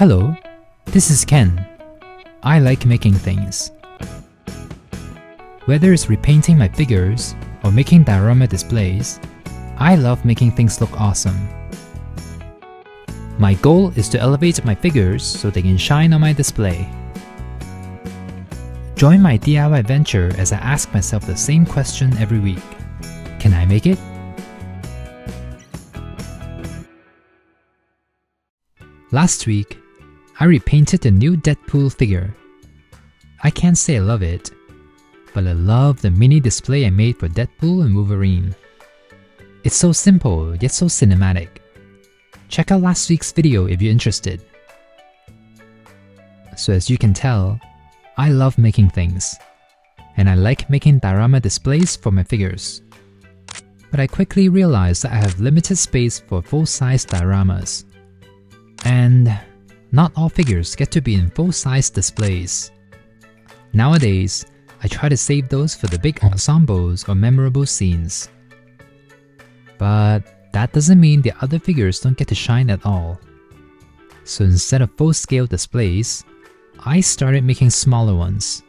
Hello, this is Ken. I like making things. Whether it's repainting my figures or making diorama displays, I love making things look awesome. My goal is to elevate my figures so they can shine on my display. Join my DIY venture as I ask myself the same question every week. Can I make it? Last week, I repainted the new Deadpool figure. I can't say I love it, but I love the mini display I made for Deadpool and Wolverine. It's so simple, yet so cinematic. Check out last week's video if you're interested. So as you can tell, I love making things, and I like making diorama displays for my figures. But I quickly realized that I have limited space for full-size dioramas. And not all figures get to be in full-size displays. Nowadays, I try to save those for the big ensembles or memorable scenes. But that doesn't mean the other figures don't get to shine at all. So instead of full-scale displays, I started making smaller ones.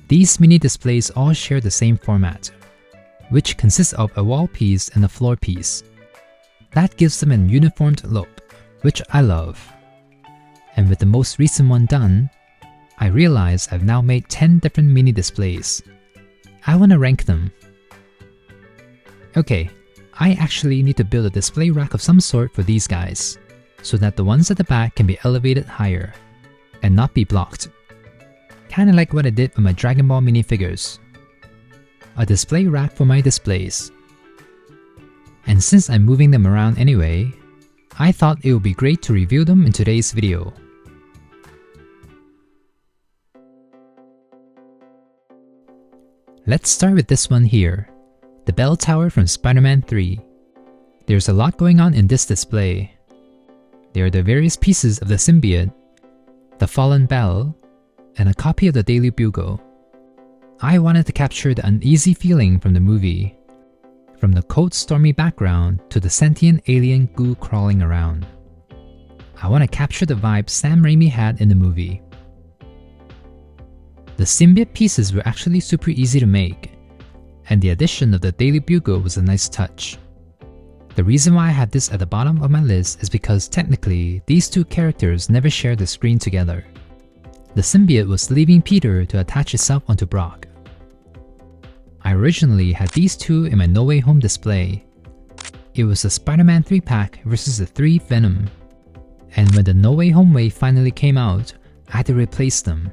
These mini displays all share the same format, which consists of a wall piece and a floor piece. That gives them an uniformed look, which I love. And with the most recent one done, I realize I've now made 10 different mini displays. I want to rank them. Okay, I actually need to build a display rack of some sort for these guys, so that the ones at the back can be elevated higher and not be blocked. Kinda like what I did with my Dragon Ball minifigures. A display rack for my displays. And since I'm moving them around anyway, I thought it would be great to review them in today's video. Let's start with this one here, the bell tower from Spider-Man 3. There's a lot going on in this display. There are the various pieces of the symbiote, the fallen bell, and a copy of the Daily Bugle. I wanted to capture the uneasy feeling from the movie, from the cold stormy background to the sentient alien goo crawling around. I want to capture the vibe Sam Raimi had in the movie. The symbiote pieces were actually super easy to make, and the addition of the Daily Bugle was a nice touch. The reason why I have this at the bottom of my list is because technically, these two characters never share the screen together. The symbiote was leaving Peter to attach itself onto Brock. I originally had these two in my No Way Home display. It was the Spider-Man 3-pack versus the 3 Venom. And when the No Way Home wave finally came out, I had to replace them.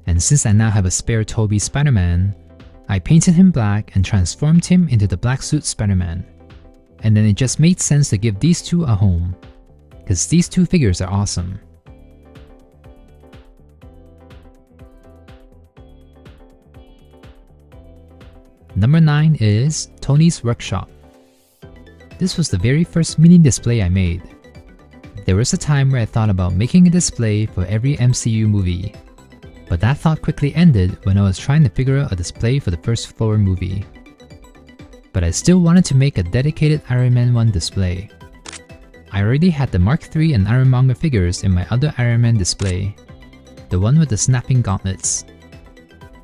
And since I now have a spare Tobey Spider-Man, I painted him black and transformed him into the black suit Spider-Man. And then it just made sense to give these two a home, because these two figures are awesome. Number 9 is Tony's Workshop. This was the very first mini display I made. There was a time where I thought about making a display for every MCU movie, but that thought quickly ended when I was trying to figure out a display for the first Thor movie. But I still wanted to make a dedicated Iron Man 1 display. I already had the Mark III and Ironmonger figures in my other Iron Man display, the one with the snapping gauntlets.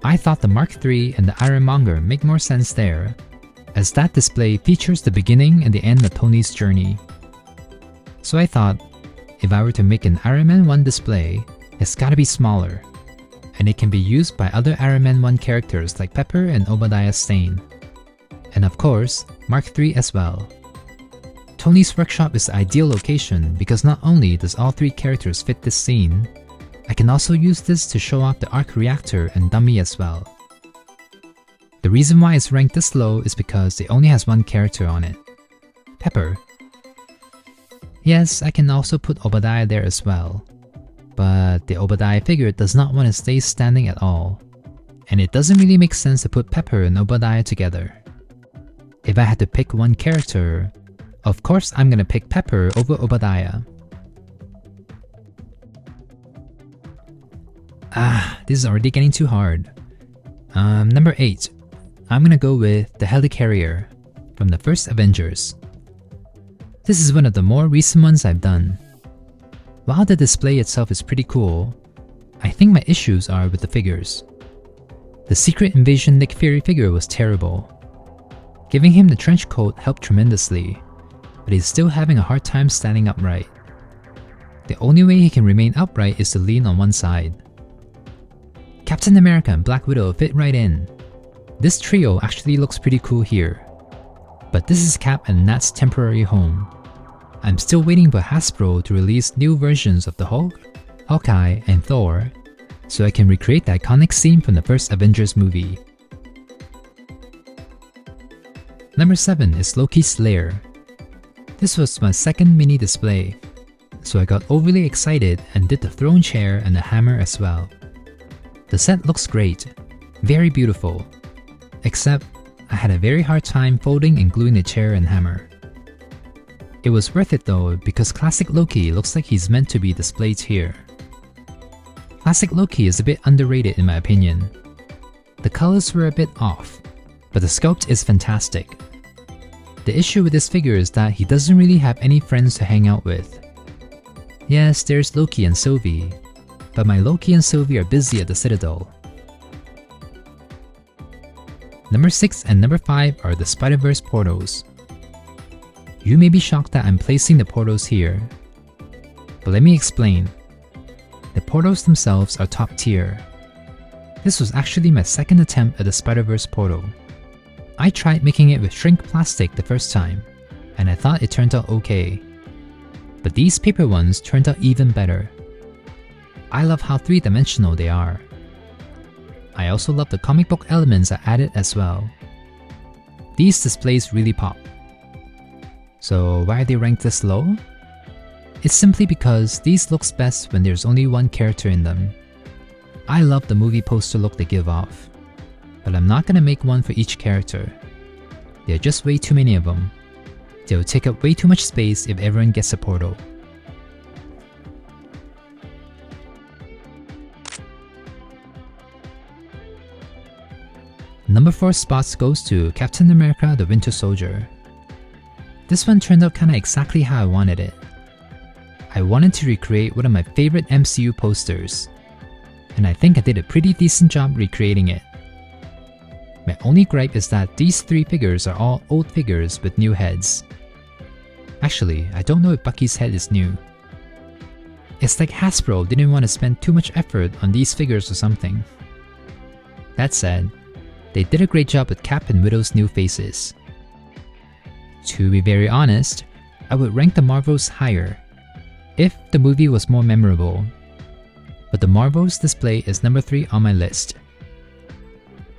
I thought the Mark III and the Ironmonger make more sense there, as that display features the beginning and the end of Tony's journey. So I thought, if I were to make an Iron Man 1 display, it's gotta be smaller, and it can be used by other Iron Man 1 characters like Pepper and Obadiah Stane. And of course, Mark III as well. Tony's Workshop is the ideal location because not only does all 3 characters fit this scene, I can also use this to show off the arc reactor and dummy as well. The reason why it's ranked this low is because it only has one character on it, Pepper. Yes, I can also put Obadiah there as well, but the Obadiah figure does not want to stay standing at all, and it doesn't really make sense to put Pepper and Obadiah together. If I had to pick one character, of course I'm gonna pick Pepper over Obadiah. This is already getting too hard. Number 8. I'm gonna go with the Helicarrier from the first Avengers. This is one of the more recent ones I've done. While the display itself is pretty cool, I think my issues are with the figures. The Secret Invasion Nick Fury figure was terrible. Giving him the trench coat helped tremendously, but he's still having a hard time standing upright. The only way he can remain upright is to lean on one side. Captain America and Black Widow fit right in. This trio actually looks pretty cool here. But this is Cap and Nat's temporary home. I'm still waiting for Hasbro to release new versions of the Hulk, Hawkeye, and Thor, so I can recreate the iconic scene from the first Avengers movie. Number 7 is Loki's Lair. This was my second mini display, so I got overly excited and did the throne chair and the hammer as well. The set looks great, very beautiful, except I had a very hard time folding and gluing the chair and hammer. It was worth it though because classic Loki looks like he's meant to be displayed here. Classic Loki is a bit underrated in my opinion. The colors were a bit off, but the sculpt is fantastic. The issue with this figure is that he doesn't really have any friends to hang out with. Yes, there's Loki and Sylvie, but my Loki and Sylvie are busy at the Citadel. Number 6 and number 5 are the Spider-Verse portals. You may be shocked that I'm placing the portals here, but let me explain. The portals themselves are top tier. This was actually my second attempt at the Spider-Verse portal. I tried making it with shrink plastic the first time, and I thought it turned out okay. But these paper ones turned out even better. I love how three-dimensional they are. I also love the comic book elements I added as well. These displays really pop. So why are they ranked this low? It's simply because these looks best when there's only one character in them. I love the movie poster look they give off, but I'm not gonna make one for each character. There are just way too many of them. They'll take up way too much space if everyone gets a portal. Number 4 spots goes to Captain America the Winter Soldier. This one turned out kinda exactly how I wanted it. I wanted to recreate one of my favorite MCU posters, and I think I did a pretty decent job recreating it. My only gripe is that these 3 figures are all old figures with new heads. Actually, I don't know if Bucky's head is new. It's like Hasbro didn't want to spend too much effort on these figures or something. That said, they did a great job with Cap and Widow's new faces. To be very honest, I would rank the Marvels higher if the movie was more memorable, but the Marvels display is number 3 on my list.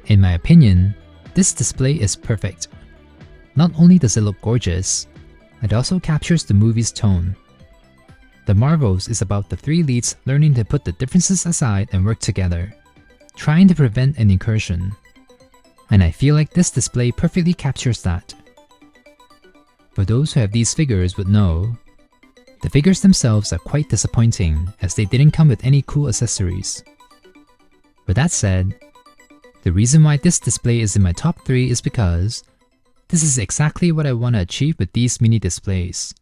In my opinion, this display is perfect. Not only does it look gorgeous, it also captures the movie's tone. The Marvels is about the 3 leads learning to put the differences aside and work together, trying to prevent an incursion. And I feel like this display perfectly captures that. For those who have these figures would know, the figures themselves are quite disappointing as they didn't come with any cool accessories. With that said, the reason why this display is in my top 3 is because this is exactly what I want to achieve with these mini displays.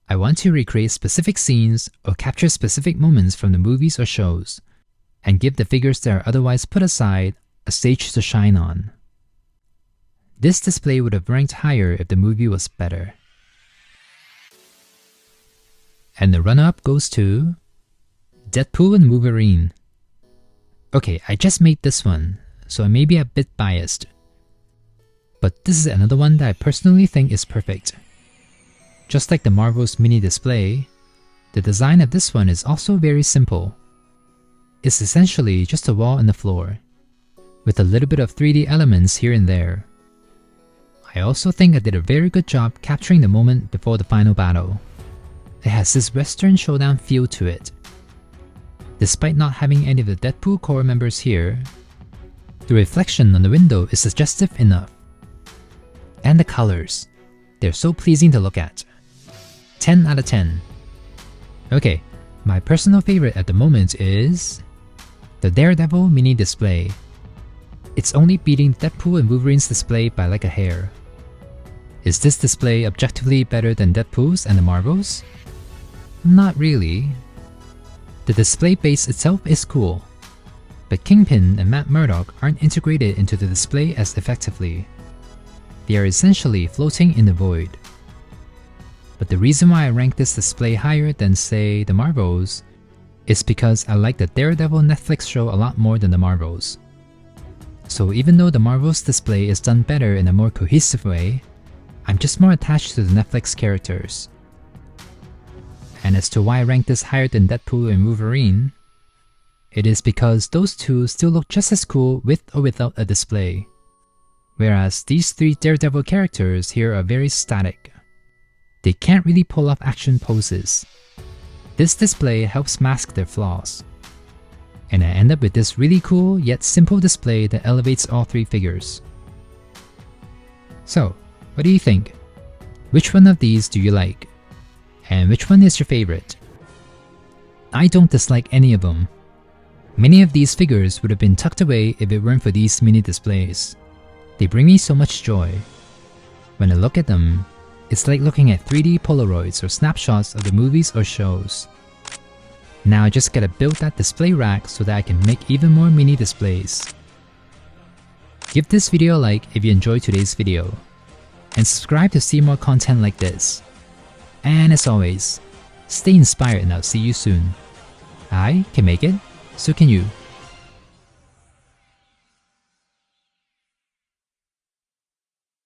I want to recreate specific scenes or capture specific moments from the movies or shows, and give the figures that are otherwise put aside a stage to shine on. This display would have ranked higher if the movie was better. And the runner-up goes to Deadpool and Wolverine. Okay, I just made this one, so I may be a bit biased. But this is another one that I personally think is perfect. Just like the Marvel's mini display, the design of this one is also very simple. It's essentially just a wall and the floor, with a little bit of 3D elements here and there. I also think I did a very good job capturing the moment before the final battle. It has this Western showdown feel to it. Despite not having any of the Deadpool core members here, the reflection on the window is suggestive enough. And the colors, they're so pleasing to look at. 10 out of 10. Okay, my personal favorite at the moment is the Daredevil mini display. It's only beating Deadpool and Wolverine's display by like a hair. Is this display objectively better than Deadpool's and the Marvels? not really. The display base itself is cool, but Kingpin and Matt Murdock aren't integrated into the display as effectively. They are essentially floating in the void. But the reason why I rank this display higher than, say, the Marvels is because I like the Daredevil Netflix show a lot more than the Marvels. So even though the Marvels display is done better in a more cohesive way, I'm just more attached to the Netflix characters. And as to why I rank this higher than Deadpool and Wolverine, it is because those two still look just as cool with or without a display. Whereas these three Daredevil characters here are very static. They can't really pull off action poses. This display helps mask their flaws. And I end up with this really cool yet simple display that elevates all three figures. So, what do you think? Which one of these do you like? And which one is your favorite? I don't dislike any of them. Many of these figures would have been tucked away if it weren't for these mini displays. They bring me so much joy. When I look at them, it's like looking at 3D Polaroids or snapshots of the movies or shows. Now I just gotta build that display rack so that I can make even more mini displays. Give this video a like if you enjoyed today's video, and subscribe to see more content like this. And as always, stay inspired and I'll see you soon. I can make it, so can you.